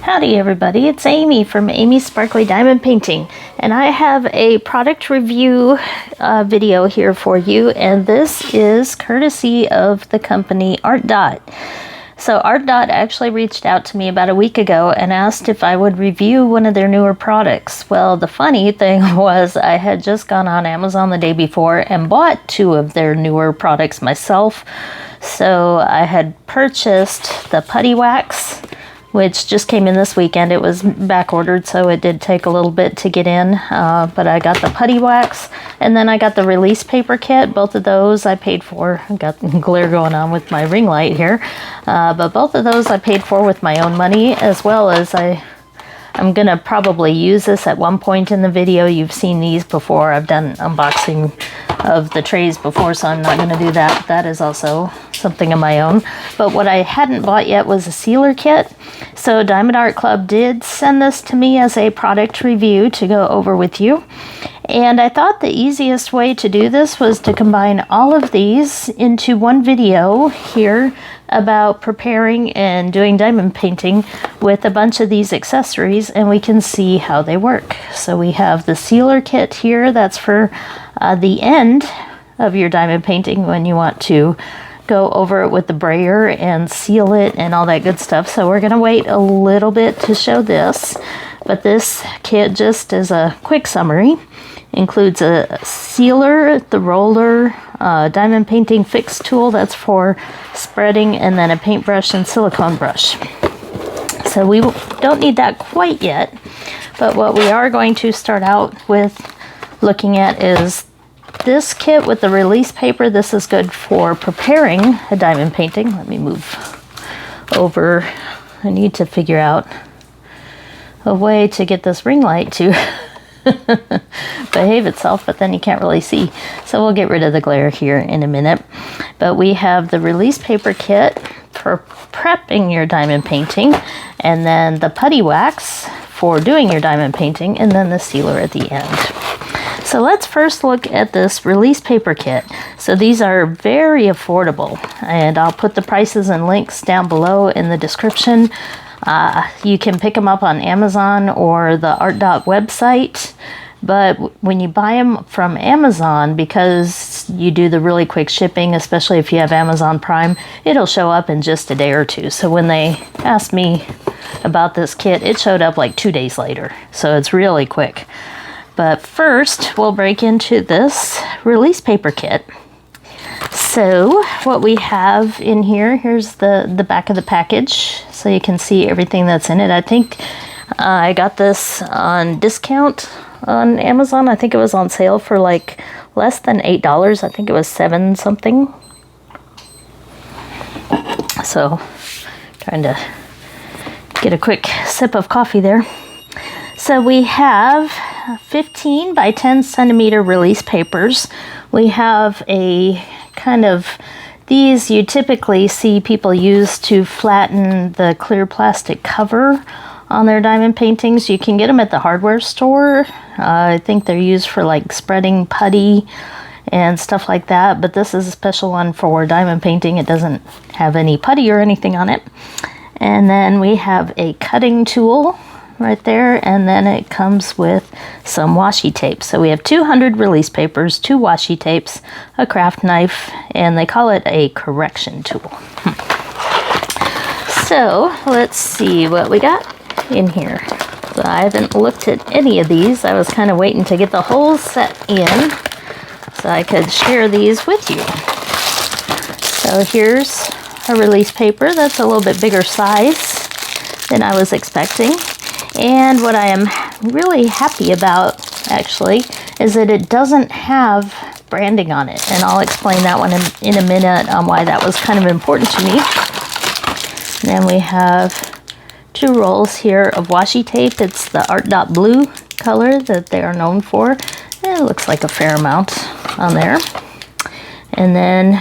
Howdy everybody, it's Amy from Amy's Sparkly Diamond Painting, and I have a product review video here for you, and this is courtesy of the company ARTDOT. So ARTDOT actually reached out to me about a week ago and asked if I would review one of their newer products. Well, the funny thing was I had just gone on Amazon the day before and bought two of their newer products myself. So I had purchased the Putty Wax, which just came in this weekend. It was back ordered, so it did take a little bit to get in, but I got the Putty Wax, and then I got the release paper kit. Both of those I paid for. I got glare going on with my ring light here, but both of those I paid for with my own money, as well as I'm gonna probably use this at one point in the video. You've seen these before. I've done unboxing of the trays before, so I'm not gonna do that. That is also something of my own. But what I hadn't bought yet was a sealer kit. So Diamond Art Club did send this to me as a product review to go over with you. And I thought the easiest way to do this was to combine all of these into one video here about preparing and doing diamond painting with a bunch of these accessories, and we can see how they work. So we have the sealer kit here. That's for the end of your diamond painting when you want to go over it with the brayer and seal it and all that good stuff. So we're gonna wait a little bit to show this, but this kit, just as a quick summary, includes a sealer, the roller, diamond painting fix tool, that's for spreading, and then a paintbrush and silicone brush. So we don't need that quite yet, but what we are going to start out with looking at is this kit with the release paper. This is good for preparing a diamond painting. Let me move over. I need to figure out a way to get this ring light to behave itself, but then you can't really see. So we'll get rid of the glare here in a minute. But we have the release paper kit for prepping your diamond painting, and then the Putty Wax for doing your diamond painting, and then the sealer at the end. So let's first look at this release paper kit. So these are very affordable, and I'll put the prices and links down below in the description. You can pick them up on Amazon or the ARTDOT website, but when you buy them from Amazon, because you do the really quick shipping, especially if you have Amazon Prime, it'll show up in just a day or two. So when they asked me about this kit, it showed up like 2 days later. So it's really quick. But first, we'll break into this release paper kit. So what we have in here, here's the back of the package, so you can see everything that's in it. I think I got this on discount on Amazon. I think it was on sale for like less than $8. I think it was $7 something. So trying to get a quick sip of coffee there. So we have 15 by 10 centimeter release papers. We have a kind of, these you typically see people use to flatten the clear plastic cover on their diamond paintings. You can get them at the hardware store. I think they're used for like spreading putty and stuff like that, but this is a special one for diamond painting. It doesn't have any putty or anything on it. And then we have a cutting tool right there, and then it comes with some washi tape. So we have 200 release papers, 2 washi tapes, a craft knife, and they call it a correction tool. So let's see what we got in here. So I haven't looked at any of these. I was kind of waiting to get the whole set in so I could share these with you. So here's a release paper that's a little bit bigger size than I was expecting. And what I am really happy about, actually, is that it doesn't have branding on it. And I'll explain that one in a minute on why that was kind of important to me. And then we have 2 rolls here of washi tape. It's the ARTDOT blue color that they are known for. And it looks like a fair amount on there. And then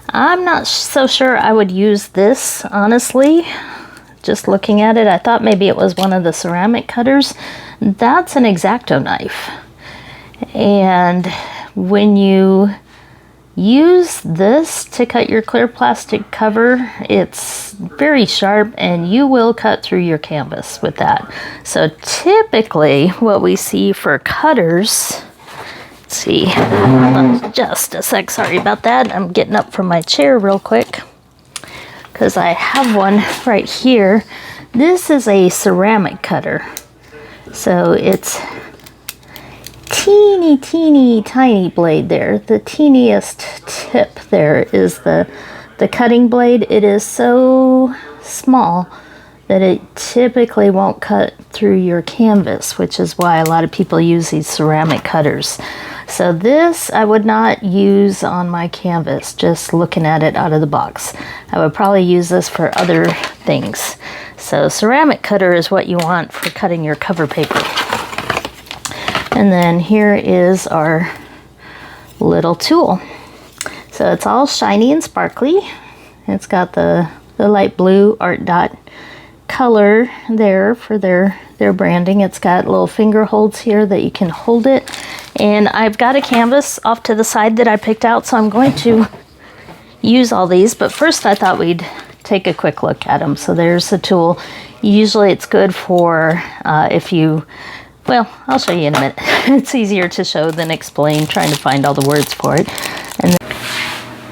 I'm not so sure I would use this, honestly. Just looking at it, I thought maybe it was one of the ceramic cutters. That's an X-Acto knife. And when you use this to cut your clear plastic cover. It's very sharp and you will cut through your canvas with that. So typically what we see for cutters, let's see, hold on just a sec, sorry about that. I'm getting up from my chair real quick because I have one right here. This is a ceramic cutter. So it's teeny tiny blade there. The teeniest tip there is the cutting blade. It is so small that it typically won't cut through your canvas, which is why a lot of people use these ceramic cutters. So this I would not use on my canvas, just looking at it out of the box. I would probably use this for other things. So ceramic cutter is what you want for cutting your cover paper. And then here is our little tool. So it's all shiny and sparkly. It's got the light blue ARTDOT color there for their branding. It's got little finger holds here that you can hold it. And I've got a canvas off to the side that I picked out, so I'm going to use all these. But first I thought we'd take a quick look at them. So there's the tool. Usually it's good for if you, well, I'll show you in a minute. It's easier to show than explain, trying to find all the words for it. And then,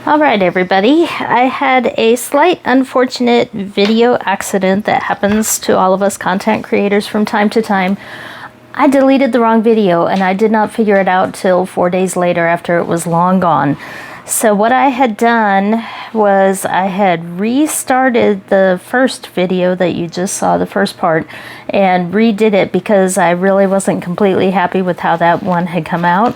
all right, everybody. I had a slight unfortunate video accident that happens to all of us content creators from time to time. I deleted the wrong video and I did not figure it out till 4 days later after it was long gone. So what I had done was I had restarted the first video that you just saw, the first part, and redid it because I really wasn't completely happy with how that one had come out.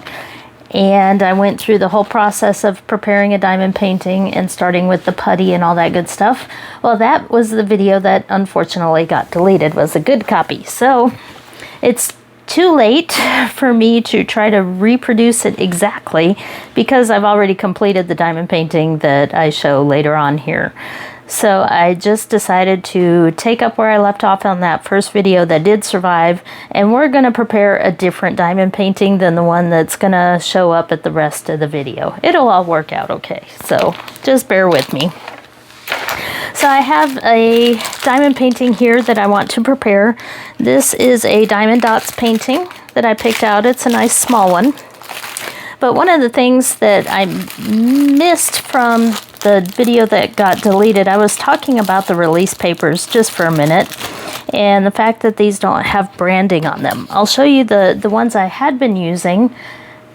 And I went through the whole process of preparing a diamond painting and starting with the putty and all that good stuff. Well, that was the video that unfortunately got deleted, was a good copy. So it's too late for me to try to reproduce it exactly because I've already completed the diamond painting that I show later on here. So I just decided to take up where I left off on that first video that did survive, and we're going to prepare a different diamond painting than the one that's going to show up at the rest of the video. It'll all work out okay, so just bear with me. So I have a diamond painting here that I want to prepare. This is a diamond dots painting that I picked out. It's a nice small one. But one of the things that I missed from the video that got deleted, I was talking about the release papers just for a minute and the fact that these don't have branding on them. I'll show you the ones I had been using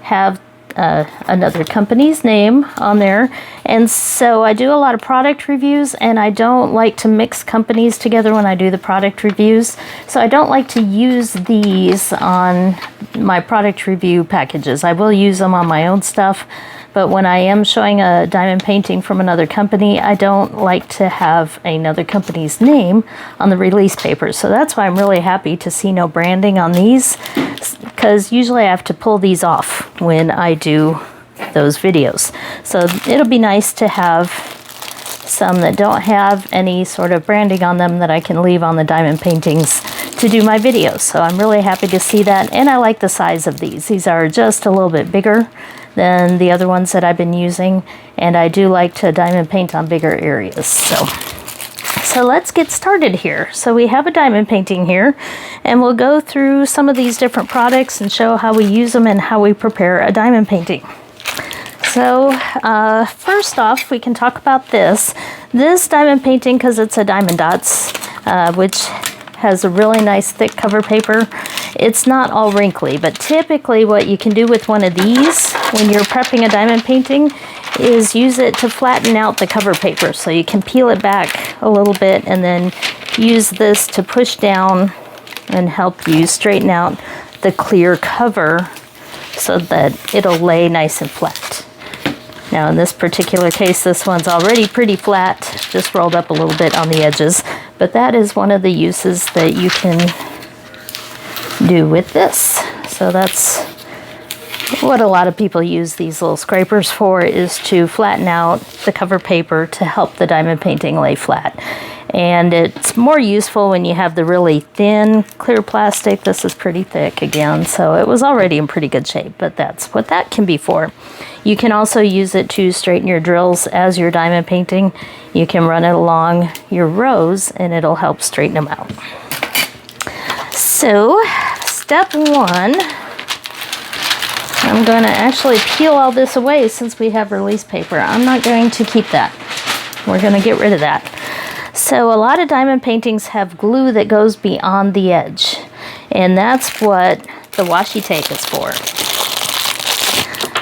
have another company's name on there, and so I do a lot of product reviews and I don't like to mix companies together when I do the product reviews, so I don't like to use these on my product review packages. I will use them on my own stuff, but when I am showing a diamond painting from another company, I don't like to have another company's name on the release papers. So that's why I'm really happy to see no branding on these, because usually I have to pull these off when I do those videos. So it'll be nice to have some that don't have any sort of branding on them that I can leave on the diamond paintings to do my videos. So I'm really happy to see that, and I like the size of these. These are just a little bit bigger than the other ones that I've been using, and I do like to diamond paint on bigger areas. So let's get started here. So we have a diamond painting here, and we'll go through some of these different products and show how we use them and how we prepare a diamond painting. So first off, we can talk about this diamond painting, because it's a diamond dots, which has a really nice thick cover paper. It's not all wrinkly, but typically what you can do with one of these when you're prepping a diamond painting is use it to flatten out the cover paper. So you can peel it back a little bit and then use this to push down and help you straighten out the clear cover so that it'll lay nice and flat. Now in this particular case, this one's already pretty flat, just rolled up a little bit on the edges, but that is one of the uses that you can do with this. So that's what a lot of people use these little scrapers for, is to flatten out the cover paper to help the diamond painting lay flat. And it's more useful when you have the really thin clear plastic. This is pretty thick again, so it was already in pretty good shape, but that's what that can be for. You can also use it to straighten your drills as you're diamond painting. You can run it along your rows and it'll help straighten them out. So, step one, I'm going to actually peel all this away since we have release paper. I'm not going to keep that. We're going to get rid of that. So a lot of diamond paintings have glue that goes beyond the edge, and that's what the washi tape is for.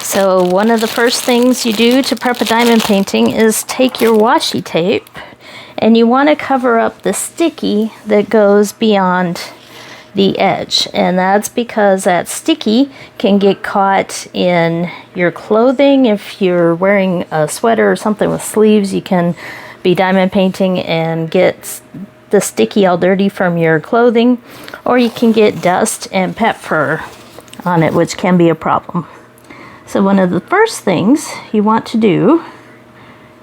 So one of the first things you do to prep a diamond painting is take your washi tape, and you want to cover up the sticky that goes beyond the edge, and that's because that sticky can get caught in your clothing. If you're wearing a sweater or something with sleeves, you can be diamond painting and get the sticky all dirty from your clothing, or you can get dust and pet fur on it, which can be a problem. So one of the first things you want to do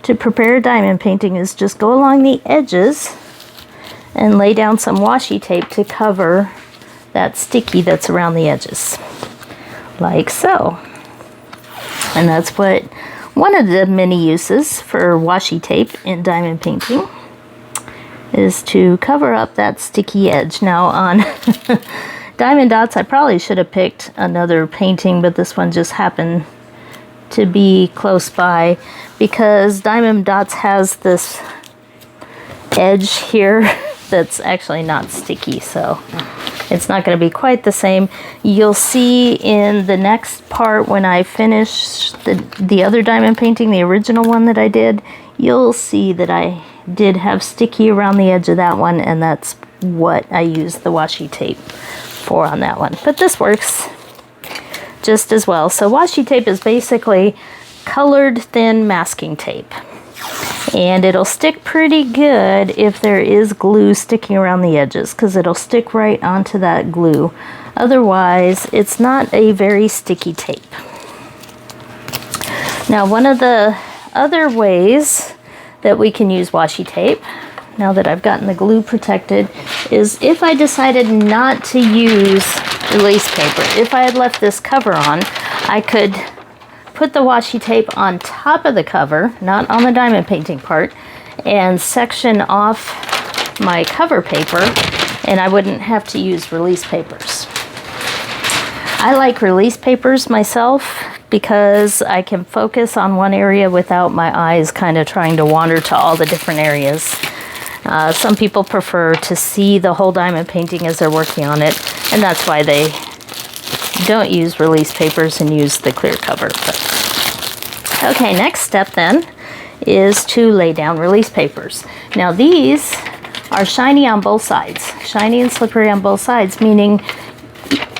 to prepare a diamond painting is just go along the edges and lay down some washi tape to cover that sticky that's around the edges, like so. And that's what one of the many uses for washi tape in diamond painting is to cover up that sticky edge. Now on Diamond Dots, I probably should have picked another painting, but this one just happened to be close by because Diamond Dots has this edge here that's actually not sticky, so it's not going to be quite the same. You'll see in the next part when I finish the other diamond painting, the original one that I did, you'll see that I did have sticky around the edge of that one, and that's what I used the washi tape for on that one. But this works just as well. So washi tape is basically colored thin masking tape. And it'll stick pretty good if there is glue sticking around the edges, because it'll stick right onto that glue. Otherwise, it's not a very sticky tape. Now, one of the other ways that we can use washi tape, now that I've gotten the glue protected, is if I decided not to use release paper. If I had left this cover on, I could put the washi tape on top of the cover, not on the diamond painting part, and section off my cover paper, and I wouldn't have to use release papers. I like release papers myself because I can focus on one area without my eyes kind of trying to wander to all the different areas. Some people prefer to see the whole diamond painting as they're working on it, and that's why they don't use release papers and use the clear cover. But, okay, next step then is to lay down release papers. Now these are shiny on both sides, shiny and slippery on both sides, meaning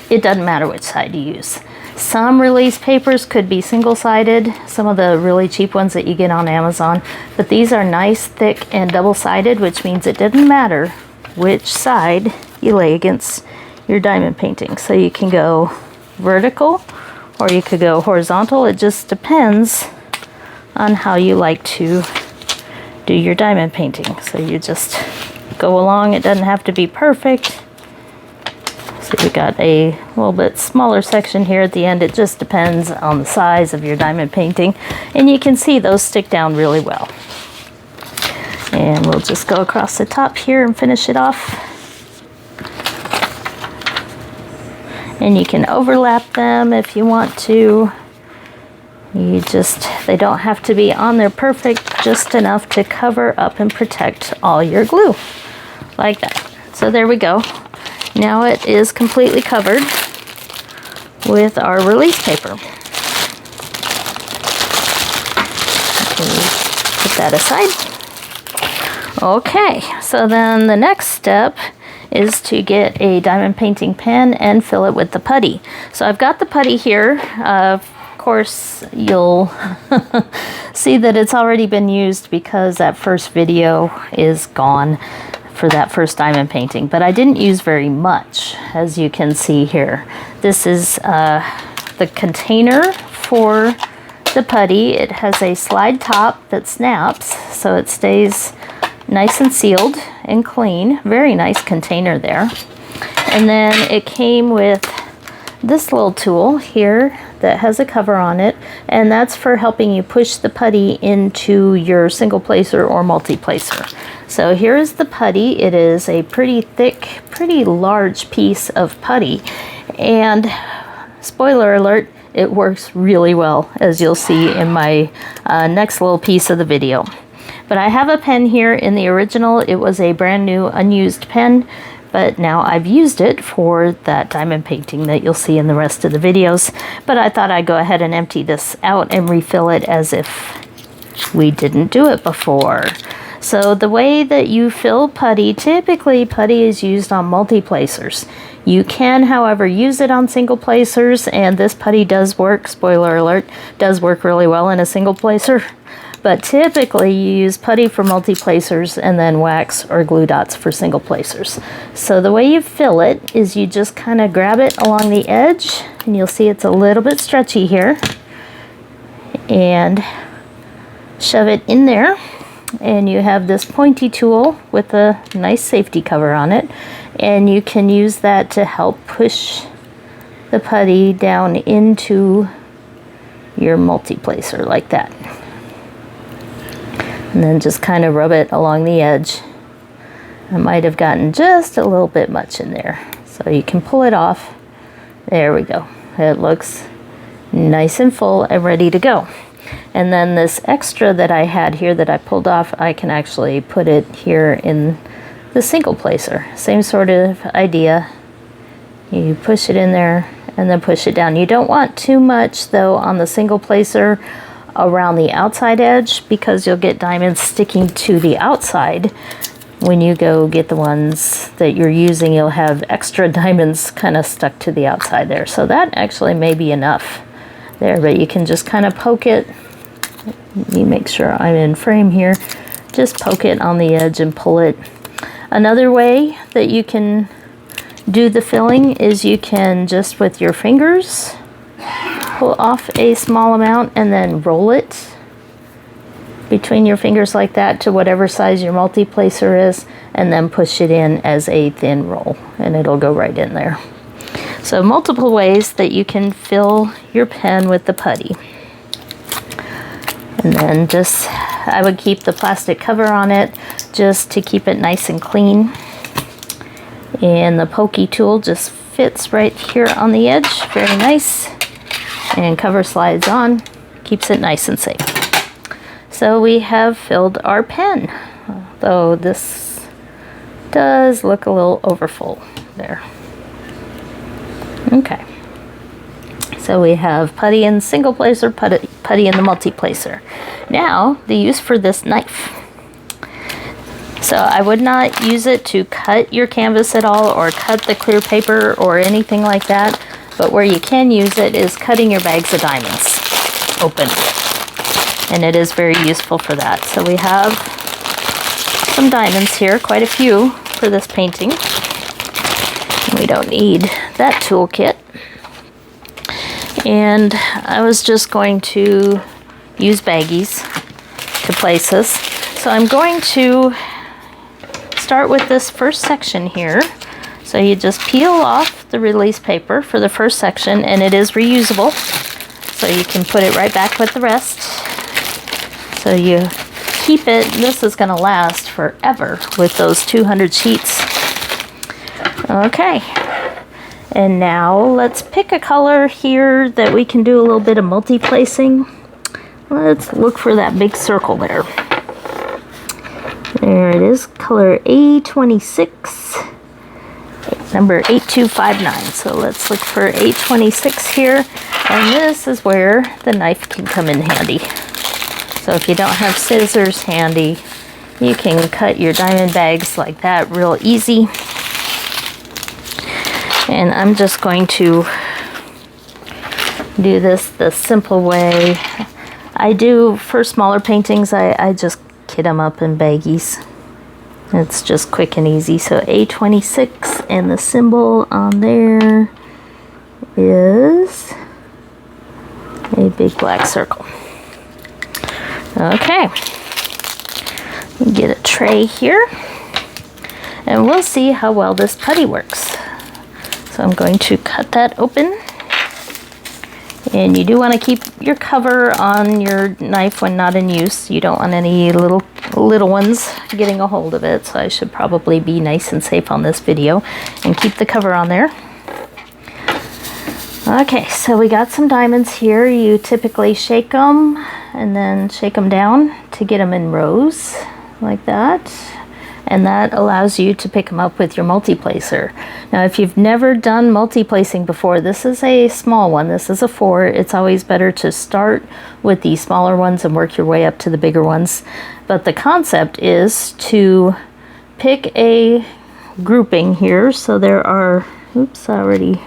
it doesn't matter which side you use. Some release papers could be single-sided, some of the really cheap ones that you get on Amazon, but these are nice, thick, and double-sided, which means it doesn't matter which side you lay against your diamond painting. So you can go vertical or you could go horizontal. It just depends on how you like to do your diamond painting. So you just go along. It doesn't have to be perfect. So we got a little bit smaller section here at the end. It just depends on the size of your diamond painting. And you can see those stick down really well. And we'll just go across the top here and finish it off. And you can overlap them if you want to. They don't have to be on there perfect, just enough to cover up and protect all your glue, like that. So there we go. Now it is completely covered with our release paper. Put that aside. Okay, so then the next step is to get a diamond painting pen and fill it with the putty. So I've got the putty here. Of course, you'll see that it's already been used because that first video is gone for that first diamond painting, but I didn't use very much, as you can see here. This is the container for the putty. It has a slide top that snaps, so it stays nice and sealed and clean. Very nice container there. And then it came with this little tool here that has a cover on it, and that's for helping you push the putty into your single placer or multi-placer. So here is the putty. It is a pretty thick, pretty large piece of putty, and spoiler alert, it works really well, as you'll see in my next little piece of the video. But I have a pen here. In the original, it was a brand new unused pen, but now I've used it for that diamond painting that you'll see in the rest of the videos. But I thought I'd go ahead and empty this out and refill it as if we didn't do it before. So the way that you fill putty, typically putty is used on multi-placers. You can, however, use it on single placers, and this putty does work, spoiler alert, does work really well in a single placer. But typically you use putty for multi-placers and then wax or glue dots for single placers. So the way you fill it is you just kind of grab it along the edge, and you'll see it's a little bit stretchy here, and shove it in there. And you have this pointy tool with a nice safety cover on it, and you can use that to help push the putty down into your multi-placer like that. And then just kind of rub it along the edge. I might have gotten just a little bit much in there, so you can pull it off. There we go. It looks nice and full and ready to go. And then this extra that I had here that I pulled off, I can actually put it here in the single placer. Same sort of idea. You push it in there and then push it down. You don't want too much though on the single placer around the outside edge, because you'll get diamonds sticking to the outside. When you go get the ones that you're using, you'll have extra diamonds kind of stuck to the outside there. So that actually may be enough there, but you can just kind of poke it. Let me make sure I'm in frame here. Just poke it on the edge and pull it. Another way that you can do the filling is you can just with your fingers pull off a small amount and then roll it between your fingers like that to whatever size your multi-placer is, and then push it in as a thin roll, and it'll go right in there. So multiple ways that you can fill your pen with the putty. And then just, I would keep the plastic cover on it just to keep it nice and clean. And the pokey tool just fits right here on the edge, very nice. And cover slides on, keeps it nice and safe. So we have filled our pen, though this does look a little overfull there. Okay, so we have putty in single placer, putty in the multi-placer. Now the use for this knife. So I would not use it to cut your canvas at all, or cut the clear paper or anything like that. But where you can use it is cutting your bags of diamonds open. And it is very useful for that. So we have some diamonds here, quite a few for this painting. We don't need that toolkit. And I was just going to use baggies to place this. So I'm going to start with this first section here. So you just peel off the release paper for the first section, and it is reusable. So you can put it right back with the rest. So you keep it, this is gonna last forever with those 200 sheets. Okay, and now let's pick a color here that we can do a little bit of multi-placing. Let's look for that big circle there. There it is, color A26. Number 8259. So let's look for 826 here, and this is where the knife can come in handy. So if you don't have scissors handy, you can cut your diamond bags like that real easy. And I'm just going to do this the simple way. I do, for smaller paintings, I just kit them up in baggies. It's just quick and easy. So A26, and the symbol on there is a big black circle. Okay, Get a tray here, and we'll see how well this putty works. So I'm going to cut that open. And you do want to keep your cover on your knife when not in use. You don't want any little ones getting a hold of it, so I should probably be nice and safe on this video and keep the cover on there. Okay, so we got some diamonds here. You typically shake them and then shake them down to get them in rows like that. And that allows you to pick them up with your multi-placer. Now, if you've never done multi-placing before, this is a small one. This is a 4. It's always better to start with the smaller ones and work your way up to the bigger ones. But the concept is to pick a grouping here. So there are, oops, I already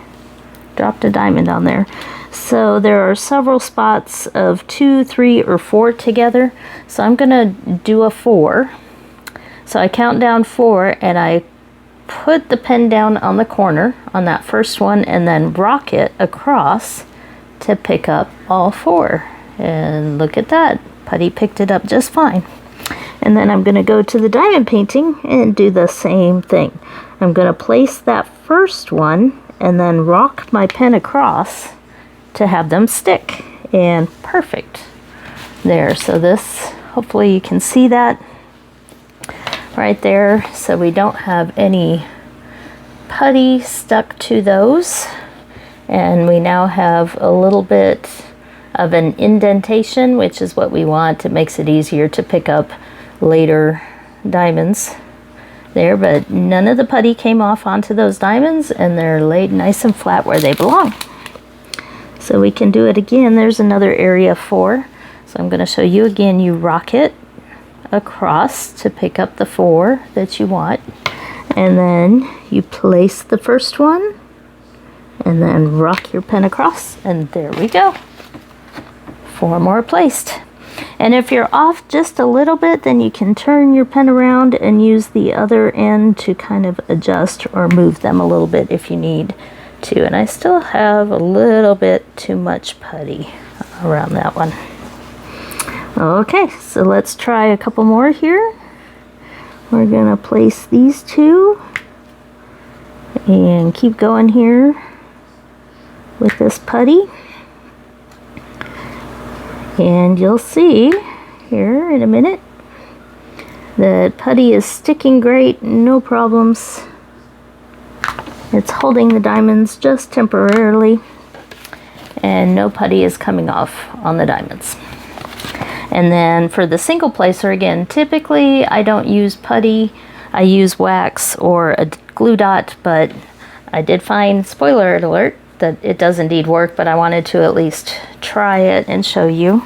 dropped a diamond on there. So there are several spots of 2, 3, or 4 together. So I'm gonna do a 4. So I count down 4 and I put the pen down on the corner on that first one and then rock it across to pick up all 4. And look at that, Putty picked it up just fine. And then I'm going to go to the diamond painting and do the same thing. I'm going to place that first one and then rock my pen across to have them stick. And perfect. There, so this, hopefully you can see that right there, so we don't have any putty stuck to those, and we now have a little bit of an indentation, which is what we want. It makes it easier to pick up later diamonds there, but none of the putty came off onto those diamonds, and they're laid nice and flat where they belong. So we can do it again. There's another area 4, so I'm going to show you again. You rock it across to pick up the 4 that you want, and then you place the first one and then rock your pen across, and there we go, 4 more placed. And if you're off just a little bit, then you can turn your pen around and use the other end to kind of adjust or move them a little bit if you need to. And I still have a little bit too much putty around that one. Okay, so let's try a couple more here. We're gonna place these 2 and keep going here with this putty. And you'll see here in a minute that putty is sticking great, no problems. It's holding the diamonds just temporarily, and no putty is coming off on the diamonds. And then for the single placer, again, typically I don't use putty. I use wax or a glue dot, but I did find, spoiler alert, that it does indeed work, but I wanted to at least try it and show you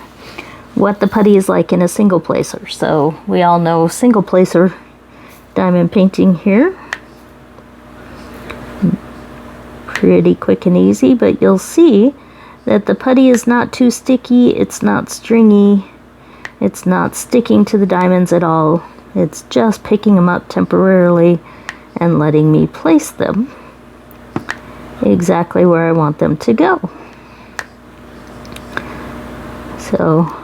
what the putty is like in a single placer. So we all know single placer diamond painting here. Pretty quick and easy, but you'll see that the putty is not too sticky, it's not stringy. It's not sticking to the diamonds at all. It's just picking them up temporarily and letting me place them exactly where I want them to go. So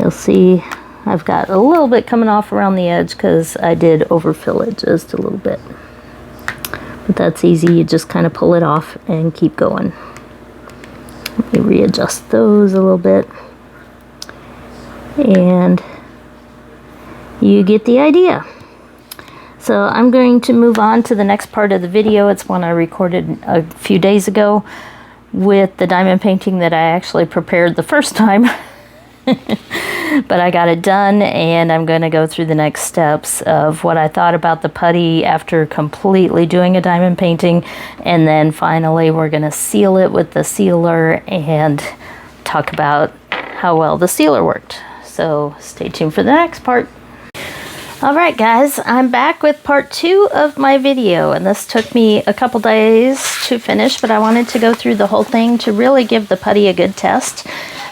you'll see I've got a little bit coming off around the edge because I did overfill it just a little bit. But that's easy, you just kind of pull it off and keep going. Let me readjust those a little bit. And you get the idea. So I'm going to move on to the next part of the video. It's one I recorded a few days ago with the diamond painting that I actually prepared the first time. But I got it done, and I'm going to go through the next steps of what I thought about the putty after completely doing a diamond painting, and then finally we're going to seal it with the sealer and talk about how well the sealer worked. So stay tuned for the next part. Alright guys, I'm back with part 2 of my video, and this took me a couple days to finish, but I wanted to go through the whole thing to really give the putty a good test.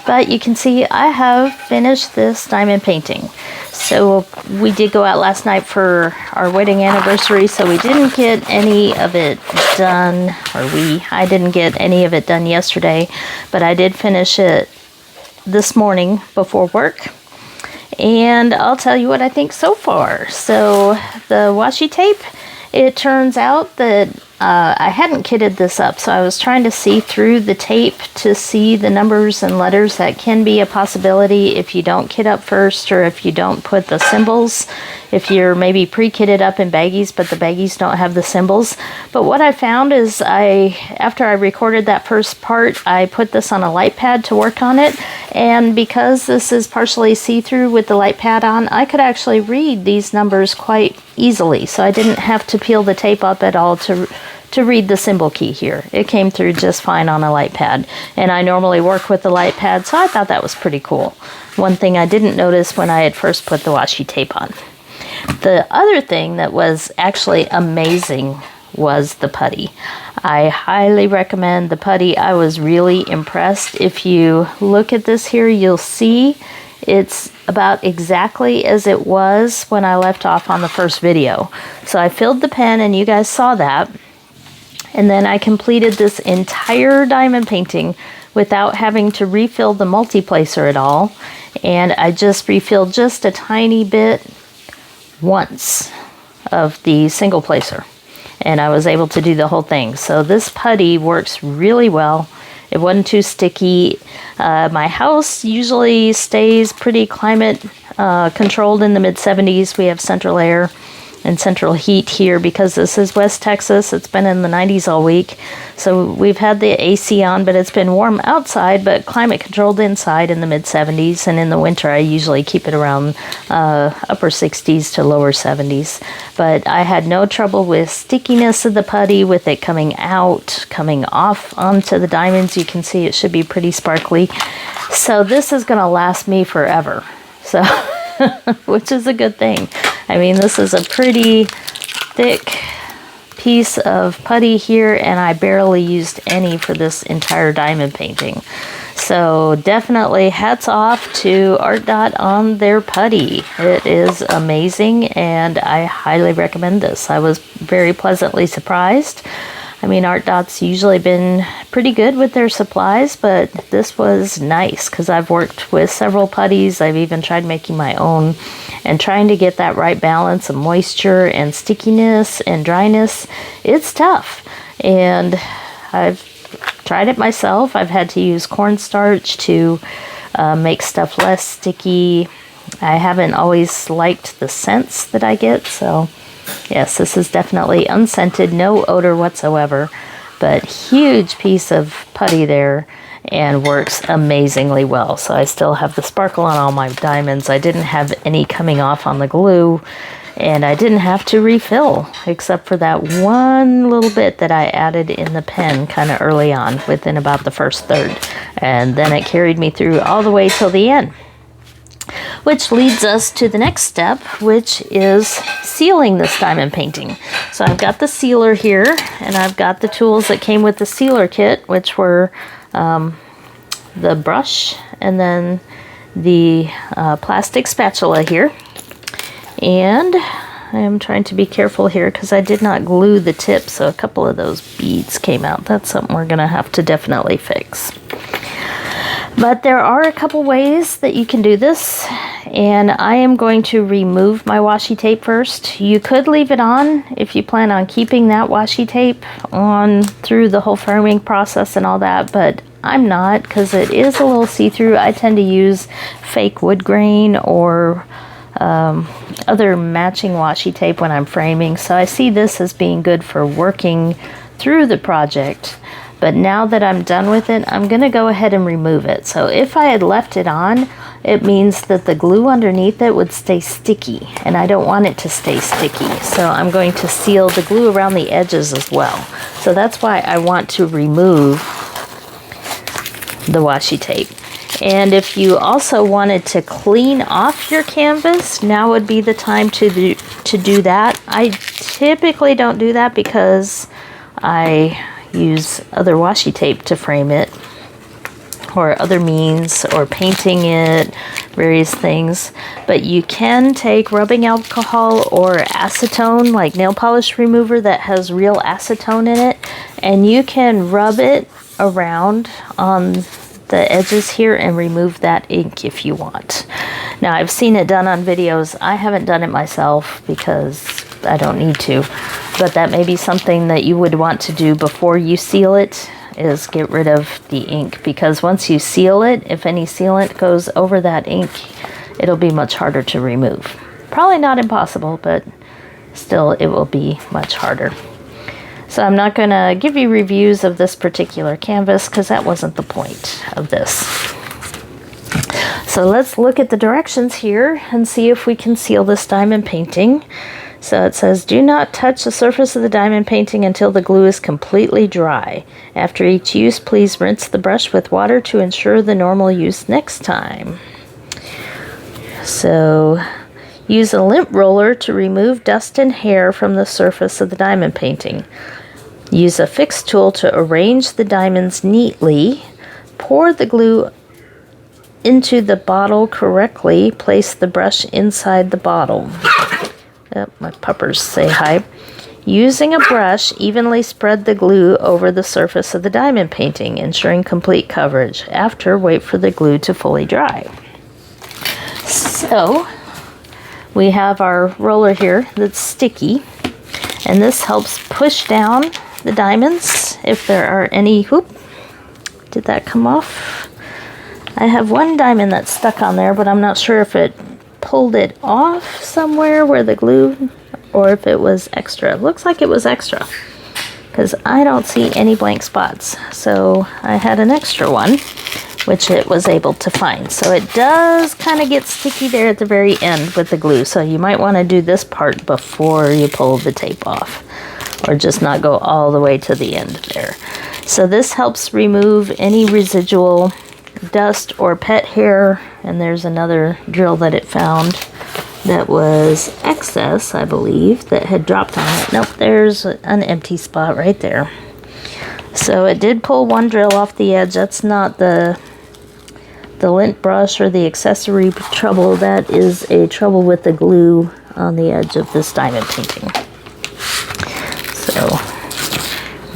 But you can see I have finished this diamond painting. So we did go out last night for our wedding anniversary, so we didn't get any of it done, I didn't get any of it done yesterday, but I did finish it this morning before work. and I'll tell you what I think so far. So the washi tape, it turns out that I hadn't kitted this up, so I was trying to see through the tape to see the numbers and letters. That can be a possibility if you don't kit up first, or if you don't put the symbols, if you're maybe pre-kitted up in baggies, but the baggies don't have the symbols. But what I found is after I recorded that first part, I put this on a light pad to work on it, and because this is partially see-through with the light pad on, I could actually read these numbers quite easily, so I didn't have to peel the tape up at all to read the symbol key here. It came through just fine on a light pad, and I normally work with the light pad, so I thought that was pretty cool. One thing I didn't notice when I had first put the washi tape on. The other thing that was actually amazing was the putty. I highly recommend the putty. I was really impressed. If you look at this here, you'll see it's about exactly as it was when I left off on the first video. So I filled the pen, and you guys saw that. And then I completed this entire diamond painting without having to refill the multi-placer at all. And I just refilled just a tiny bit once of the single placer, and I was able to do the whole thing. So this putty works really well. It wasn't too sticky. My house usually stays pretty climate controlled in the mid-70s. We have central air and central heat here because this is West Texas. It's been in the 90s all week. So we've had the AC on, but it's been warm outside, but climate controlled inside in the mid-70s. And in the winter, I usually keep it around upper 60s to lower 70s. But I had no trouble with stickiness of the putty, with it coming out, coming off onto the diamonds. You can see it should be pretty sparkly. So this is going to last me forever. So, which is a good thing. I mean, this is a pretty thick piece of putty here, and I barely used any for this entire diamond painting. So definitely hats off to ARTDOT on their putty. It is amazing, and I highly recommend this. I was very pleasantly surprised. I mean, ARTDOT's usually been pretty good with their supplies, but this was nice because I've worked with several putties. I've even tried making my own, and trying to get that right balance of moisture and stickiness and dryness. It's tough, and I've tried it myself. I've had to use cornstarch to make stuff less sticky. I haven't always liked the scents that I get, so yes, this is definitely unscented, no odor whatsoever, but huge piece of putty there, and works amazingly well. So I still have the sparkle on all my diamonds. I didn't have any coming off on the glue, and I didn't have to refill except for that one little bit that I added in the pen kind of early on, within about the first third, and then it carried me through all the way till the end. Which leads us to the next step, which is sealing this diamond painting. So I've got the sealer here, and I've got the tools that came with the sealer kit, which were the brush and then the plastic spatula here. And I am trying to be careful here because I did not glue the tip, so a couple of those beads came out. That's something we're going to have to definitely fix. But there are a couple ways that you can do this, and I am going to remove my washi tape first. You could leave it on if you plan on keeping that washi tape on through the whole framing process and all that, but I'm not, because it is a little see-through. I tend to use fake wood grain or other matching washi tape when I'm framing, so I see this as being good for working through the project. But now that I'm done with it, I'm going to go ahead and remove it. So if I had left it on, it means that the glue underneath it would stay sticky, and I don't want it to stay sticky. So I'm going to seal the glue around the edges as well. So that's why I want to remove the washi tape. And if you also wanted to clean off your canvas, now would be the time to do that. I typically don't do that because I use other washi tape to frame it, or other means, or painting it, various things. But you can take rubbing alcohol or acetone, like nail polish remover that has real acetone in it, and you can rub it around on the edges here and remove that ink if you want. Now, I've seen it done on videos. I haven't done it myself because I don't need to. But that may be something that you would want to do before you seal it, is get rid of the ink. Because once you seal it, if any sealant goes over that ink, it'll be much harder to remove. Probably not impossible, but still it will be much harder. So I'm not going to give you reviews of this particular canvas because that wasn't the point of this. So let's look at the directions here and see if we can seal this diamond painting. So it says, do not touch the surface of the diamond painting until the glue is completely dry. After each use, please rinse the brush with water to ensure the normal use next time. So use a lint roller to remove dust and hair from the surface of the diamond painting. Use a fix tool to arrange the diamonds neatly. Pour the glue into the bottle correctly. Place the brush inside the bottle. My puppers say hi. Using a brush, evenly spread the glue over the surface of the diamond painting, ensuring complete coverage. After, wait for the glue to fully dry. So, we have our roller here that's sticky, and this helps push down the diamonds if there are any. Whoop, did that come off? I have one diamond that's stuck on there, but I'm not sure if it pulled it off somewhere where the glue, or if it was extra. It looks like it was extra because I don't see any blank spots. So I had an extra one, which it was able to find. So it does kind of get sticky there at the very end with the glue. So you might want to do this part before you pull the tape off, or just not go all the way to the end there. So this helps remove any residual dust or pet hair. And there's another drill that it found that was excess, I believe, that had dropped on it. Nope, there's an empty spot right there. So it did pull one drill off the edge. That's not the lint brush or the accessory trouble. That is a trouble with the glue on the edge of this diamond painting. So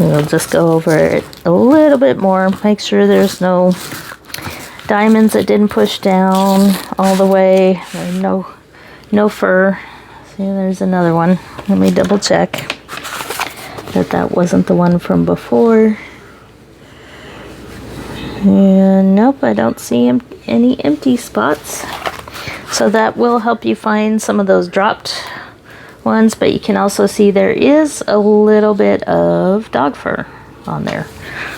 we'll just go over it a little bit more. Make sure there's no diamonds that didn't push down all the way. No fur. See, there's another one. Let me double check that wasn't the one from before. And nope, I don't see any empty spots. So that will help you find some of those dropped ones, but you can also see there is a little bit of dog fur on there.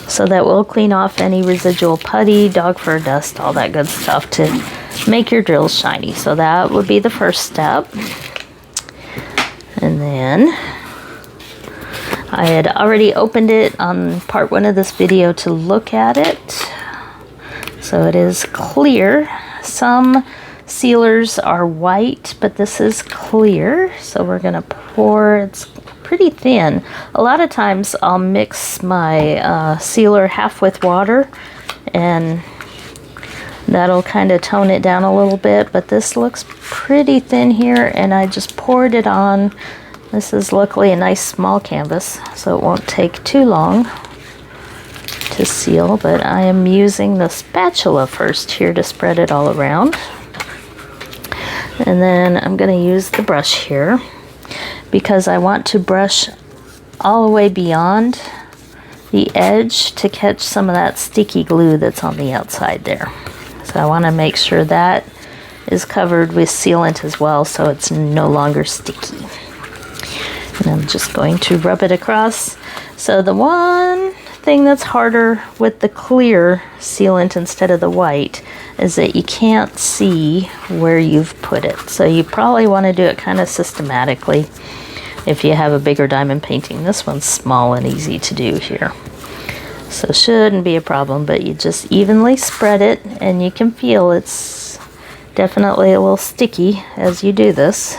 So that will clean off any residual putty, dog fur, dust, all that good stuff to make your drills shiny. So that would be the first step. And then I had already opened it on part 1 of this video to look at it. So it is clear. Some sealers are white, but this is clear. So we're gonna pour, it's pretty thin. A lot of times I'll mix my sealer half with water, and that'll kind of tone it down a little bit, but this looks pretty thin here, and I just poured it on. This is luckily a nice small canvas, so it won't take too long to seal, but I am using the spatula first here to spread it all around. And then I'm going to use the brush here because I want to brush all the way beyond the edge to catch some of that sticky glue that's on the outside there. So I want to make sure that is covered with sealant as well, so it's no longer sticky. And I'm just going to rub it across. So the one thing that's harder with the clear sealant instead of the white is that you can't see where you've put it. So you probably want to do it kind of systematically if you have a bigger diamond painting. This one's small and easy to do here, so shouldn't be a problem, but you just evenly spread it, and you can feel it's definitely a little sticky as you do this.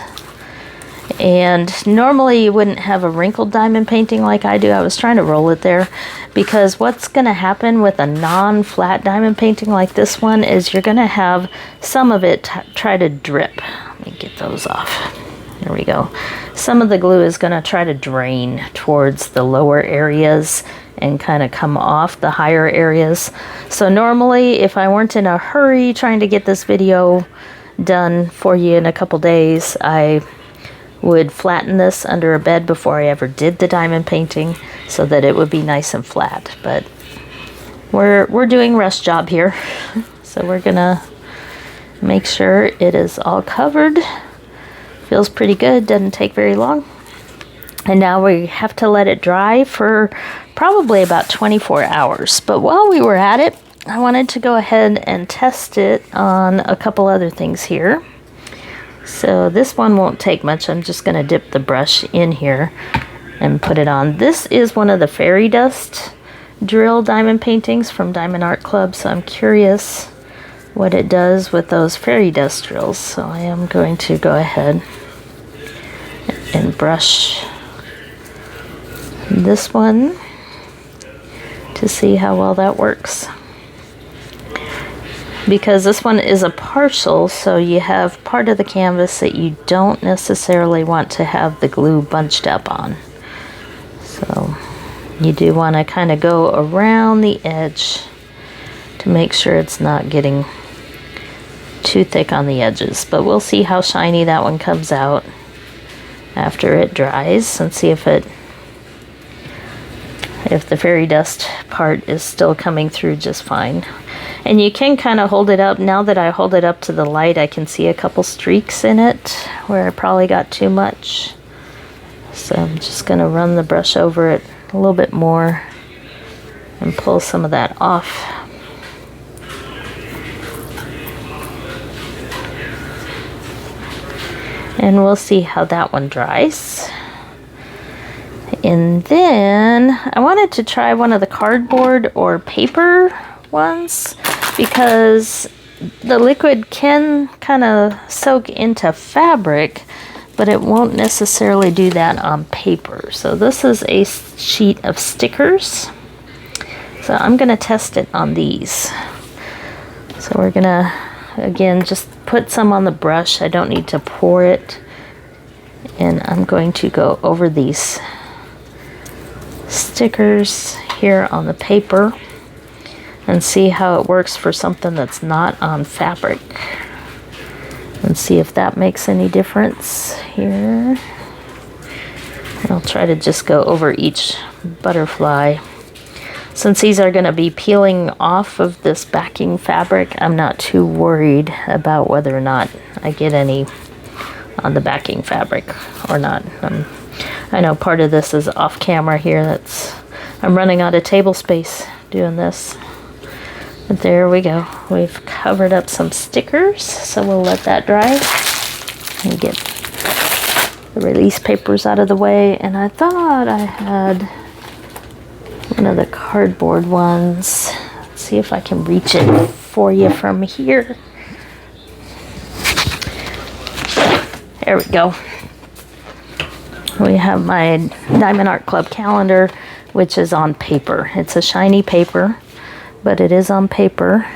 And normally you wouldn't have a wrinkled diamond painting like I do. I was trying to roll it there because what's going to happen with a non-flat diamond painting like this one is you're going to have some of it try to drip. Let me get those off. There we go. Some of the glue is going to try to drain towards the lower areas and kind of come off the higher areas. So normally if I weren't in a hurry trying to get this video done for you in a couple days, I would flatten this under a bed before I ever did the diamond painting so that it would be nice and flat. But we're doing rush job here. So we're gonna make sure it is all covered. Feels pretty good, doesn't take very long. And now we have to let it dry for probably about 24 hours. But while we were at it, I wanted to go ahead and test it on a couple other things here. So this one won't take much. I'm just going to dip the brush in here and put it on. This is one of the fairy dust drill diamond paintings from Diamond Art Club. So I'm curious what it does with those fairy dust drills. So I am going to go ahead and brush this one to see how well that works. Because this one is a partial, so you have part of the canvas that you don't necessarily want to have the glue bunched up on. So you do want to kind of go around the edge to make sure it's not getting too thick on the edges. But we'll see how shiny that one comes out after it dries and see if the fairy dust part is still coming through just fine. And you can kind of hold it up. Now that I hold it up to the light, I can see a couple streaks in it where I probably got too much. So I'm just going to run the brush over it a little bit more and pull some of that off. And we'll see how that one dries. And then I wanted to try one of the cardboard or paper ones because the liquid can kind of soak into fabric, but it won't necessarily do that on paper. So this is a sheet of stickers. So I'm going to test it on these. So we're going to, again, just put some on the brush. I don't need to pour it. And I'm going to go over these stickers here on the paper and see how it works for something that's not on fabric, and see if that makes any difference here. I'll try to just go over each butterfly. Since these are going to be peeling off of this backing fabric, I'm not too worried about whether or not I get any on the backing fabric or not. I know part of this is off camera here. I'm running out of table space doing this. But there we go. We've covered up some stickers, so we'll let that dry and get the release papers out of the way. And I thought I had one of the cardboard ones. Let's see if I can reach it for you from here. There we go. We have my Diamond Art Club calendar, which is on paper. It's a shiny paper, but it is on paper.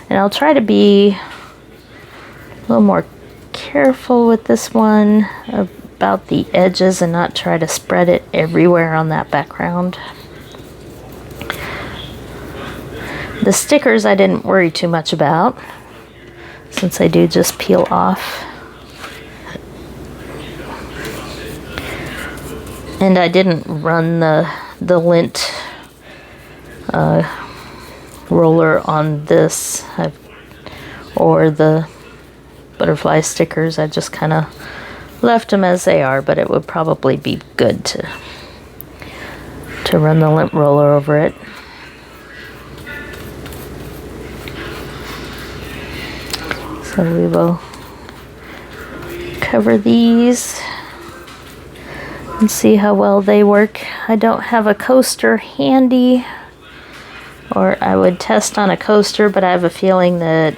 And I'll try to be a little more careful with this one about the edges and not try to spread it everywhere on that background. The stickers I didn't worry too much about, since they do just peel off. And I didn't run the lint roller on this or the butterfly stickers. I just kind of left them as they are, but it would probably be good to run the lint roller over it. So we will cover these and see how well they work. I don't have a coaster handy, or I would test on a coaster, but I have a feeling that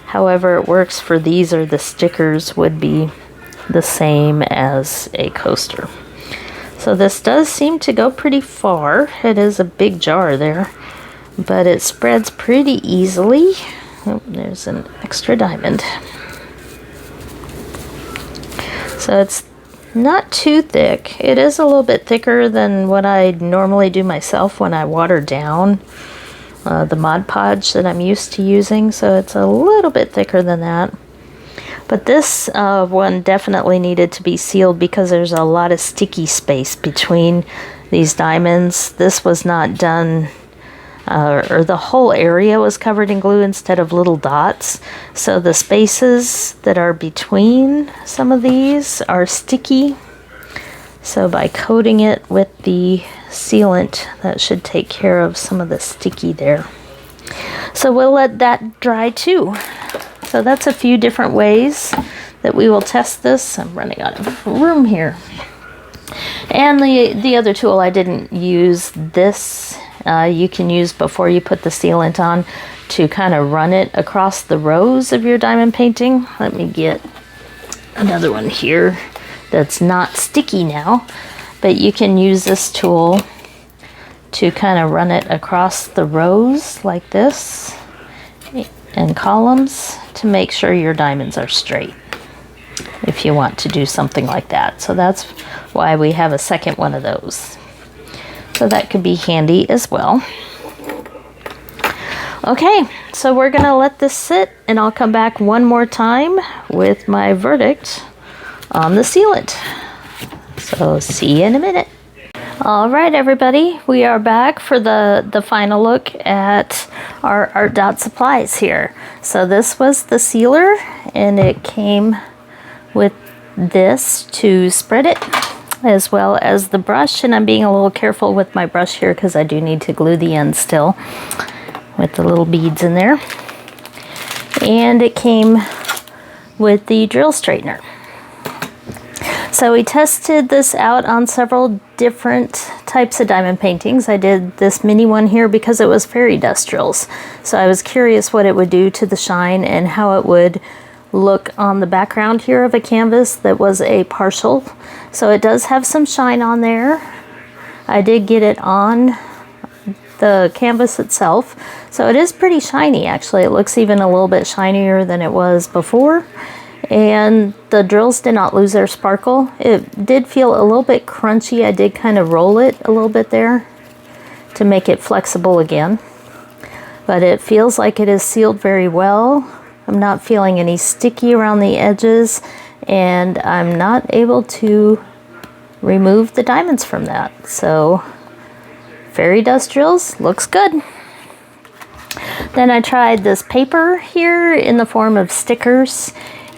however it works for these or the stickers would be the same as a coaster. So this does seem to go pretty far. It is a big jar there, but it spreads pretty easily. Oh, there's an extra diamond. So it's not too thick. It is a little bit thicker than what I normally do myself when I water down the Mod Podge that I'm used to using. So it's a little bit thicker than that. But this one definitely needed to be sealed because there's a lot of sticky space between these diamonds. This was not done, or the whole area was covered in glue instead of little dots. So the spaces that are between some of these are sticky. So by coating it with the sealant, that should take care of some of the sticky there. So we'll let that dry too. So that's a few different ways that we will test this. I'm running out of room here. And the other tool I didn't use this. You can use before you put the sealant on to kind of run it across the rows of your diamond painting. Let me get another one here that's not sticky now, but you can use this tool to kind of run it across the rows like this and columns to make sure your diamonds are straight if you want to do something like that. So that's why we have a second one of those. So that could be handy as well. Okay, so we're gonna let this sit and I'll come back one more time with my verdict on the sealant. So see you in a minute. All right, everybody, we are back for the final look at our ARTDOT supplies here. So this was the sealer, and it came with this to spread it, as well as the brush. And I'm being a little careful with my brush here because I do need to glue the end still with the little beads in there. And it came with the drill straightener. So we tested this out on several different types of diamond paintings. I did this mini one here because it was fairy dust drills. So I was curious what it would do to the shine and how it would look on the background here of a canvas that was a partial. So it does have some shine on there. I did get it on the canvas itself. So it is pretty shiny actually. It looks even a little bit shinier than it was before. And the drills did not lose their sparkle. It did feel a little bit crunchy. I did kind of roll it a little bit there to make it flexible again. But it feels like it is sealed very well. I'm not feeling any sticky around the edges, and I'm not able to remove the diamonds from that. So fairy dust drills looks good. Then I tried this paper here in the form of stickers.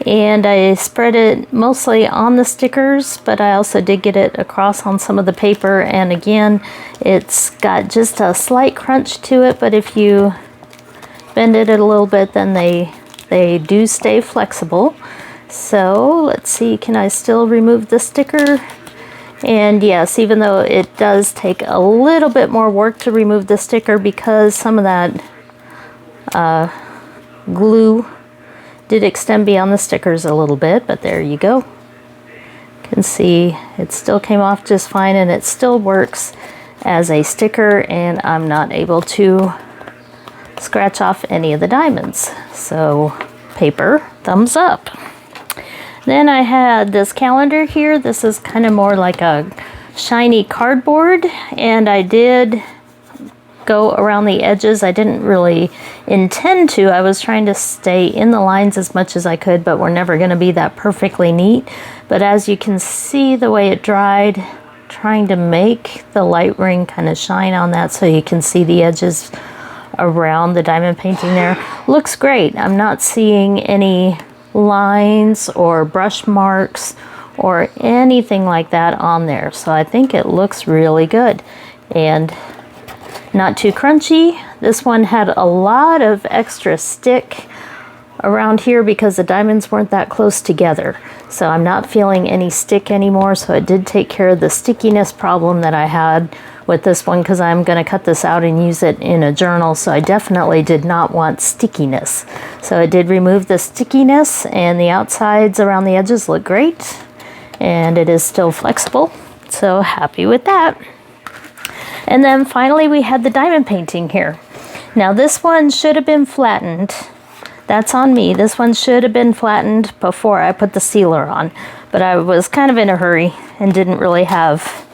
And I spread it mostly on the stickers, but I also did get it across on some of the paper. And again, it's got just a slight crunch to it, but if you bend it a little bit, then they do stay flexible. So let's see, can I still remove the sticker? And yes, even though it does take a little bit more work to remove the sticker because some of that glue did extend beyond the stickers a little bit, but there you go. You can see it still came off just fine, and it still works as a sticker, and I'm not able to scratch off any of the diamonds. So paper, thumbs up. Then I had this calendar here. This is kind of more like a shiny cardboard, and I did go around the edges. I didn't really intend to. I was trying to stay in the lines as much as I could, but we're never going to be that perfectly neat. But as you can see the way it dried, trying to make the light ring kind of shine on that so you can see the edges around the diamond painting there. Looks great. I'm not seeing any lines or brush marks or anything like that on there. So I think it looks really good. And not too crunchy. This one had a lot of extra stick around here because the diamonds weren't that close together. So I'm not feeling any stick anymore. So it did take care of the stickiness problem that I had with this one because I'm going to cut this out and use it in a journal. So I definitely did not want stickiness. So it did remove the stickiness, and the outsides around the edges look great. And it is still flexible. So happy with that. And then finally we had the diamond painting here. Now this one should have been flattened. That's on me. This one should have been flattened before I put the sealer on. But I was kind of in a hurry and didn't really have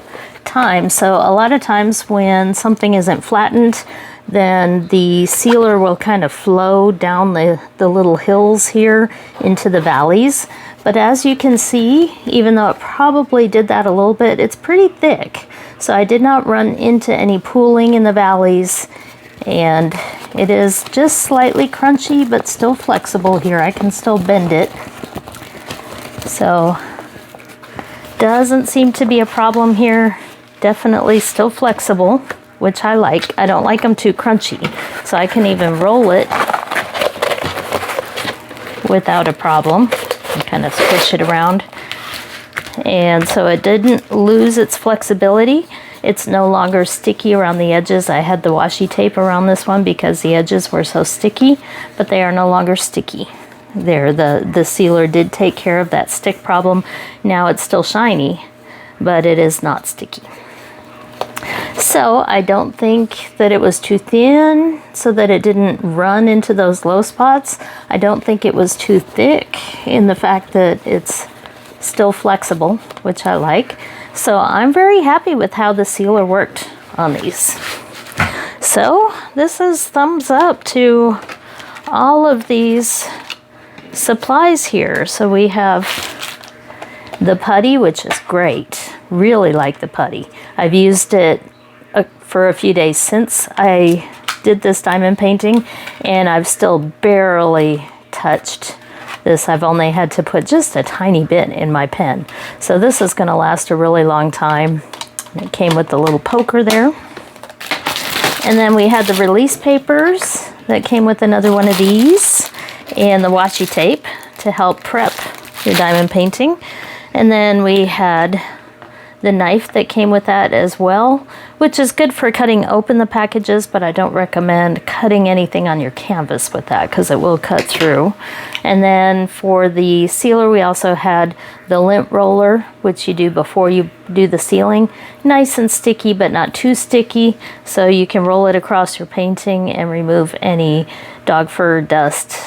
time. So a lot of times when something isn't flattened, then the sealer will kind of flow down the little hills here into the valleys. But as you can see, even though it probably did that a little bit, it's pretty thick. So I did not run into any pooling in the valleys, and it is just slightly crunchy but still flexible here. I can still bend it. So doesn't seem to be a problem here. Definitely still flexible, which I like. I don't like them too crunchy, so I can even roll it without a problem and kind of squish it around. And so it didn't lose its flexibility. It's no longer sticky around the edges. I had the washi tape around this one because the edges were so sticky, but they are no longer sticky. There, the sealer did take care of that stick problem. Now it's still shiny, but it is not sticky. So I don't think that it was too thin so that it didn't run into those low spots. I don't think it was too thick in the fact that it's still flexible, which I like. So I'm very happy with how the sealer worked on these. So this is thumbs up to all of these supplies here. So we have the putty, which is great. Really like the putty. I've used it for a few days since I did this diamond painting, and I've still barely touched this. I've only had to put just a tiny bit in my pen. So this is going to last a really long time. It came with the little poker there. And then we had the release papers that came with another one of these, and the washi tape to help prep your diamond painting. And then we had the knife that came with that as well, which is good for cutting open the packages, but I don't recommend cutting anything on your canvas with that because it will cut through. And then for the sealer, we also had the lint roller, which you do before you do the sealing. Nice and sticky, but not too sticky, so you can roll it across your painting and remove any dog fur, dust,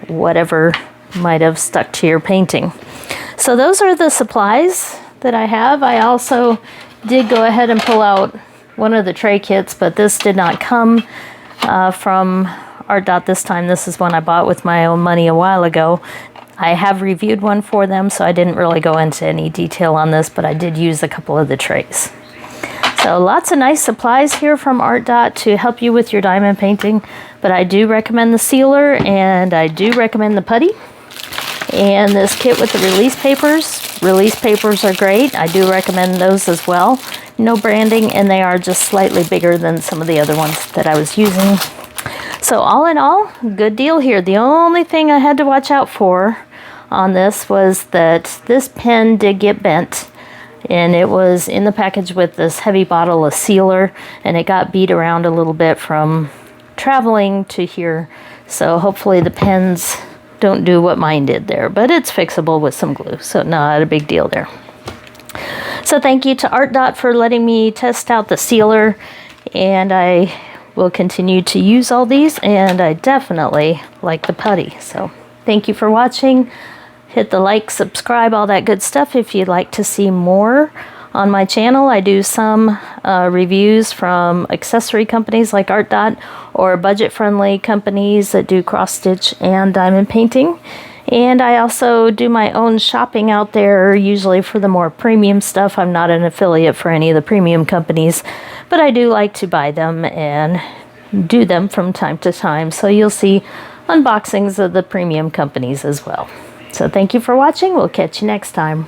whatever might have stuck to your painting. So those are the supplies that I have. I also did go ahead and pull out one of the tray kits, but this did not come from ARTDOT this time. This is one I bought with my own money a while ago. I have reviewed one for them, so I didn't really go into any detail on this, but I did use a couple of the trays. So lots of nice supplies here from ARTDOT to help you with your diamond painting, but I do recommend the sealer, and I do recommend the putty. And this kit with the release papers. Release papers are great. I do recommend those as well. No branding, and they are just slightly bigger than some of the other ones that I was using. So all in all, good deal here. The only thing I had to watch out for on this was that this pen did get bent, and it was in the package with this heavy bottle of sealer, and it got beat around a little bit from traveling to here. So hopefully the pens don't do what mine did there, but it's fixable with some glue, so not a big deal there. So thank you to ARTDOT for letting me test out the sealer, and I will continue to use all these, and I definitely like the putty. So thank you for watching. Hit the like, subscribe, all that good stuff if you'd like to see more on my channel. I do some reviews from accessory companies like ARTDOT or budget-friendly companies that do cross-stitch and diamond painting. And I also do my own shopping out there, usually for the more premium stuff. I'm not an affiliate for any of the premium companies, but I do like to buy them and do them from time to time. So you'll see unboxings of the premium companies as well. So thank you for watching. We'll catch you next time.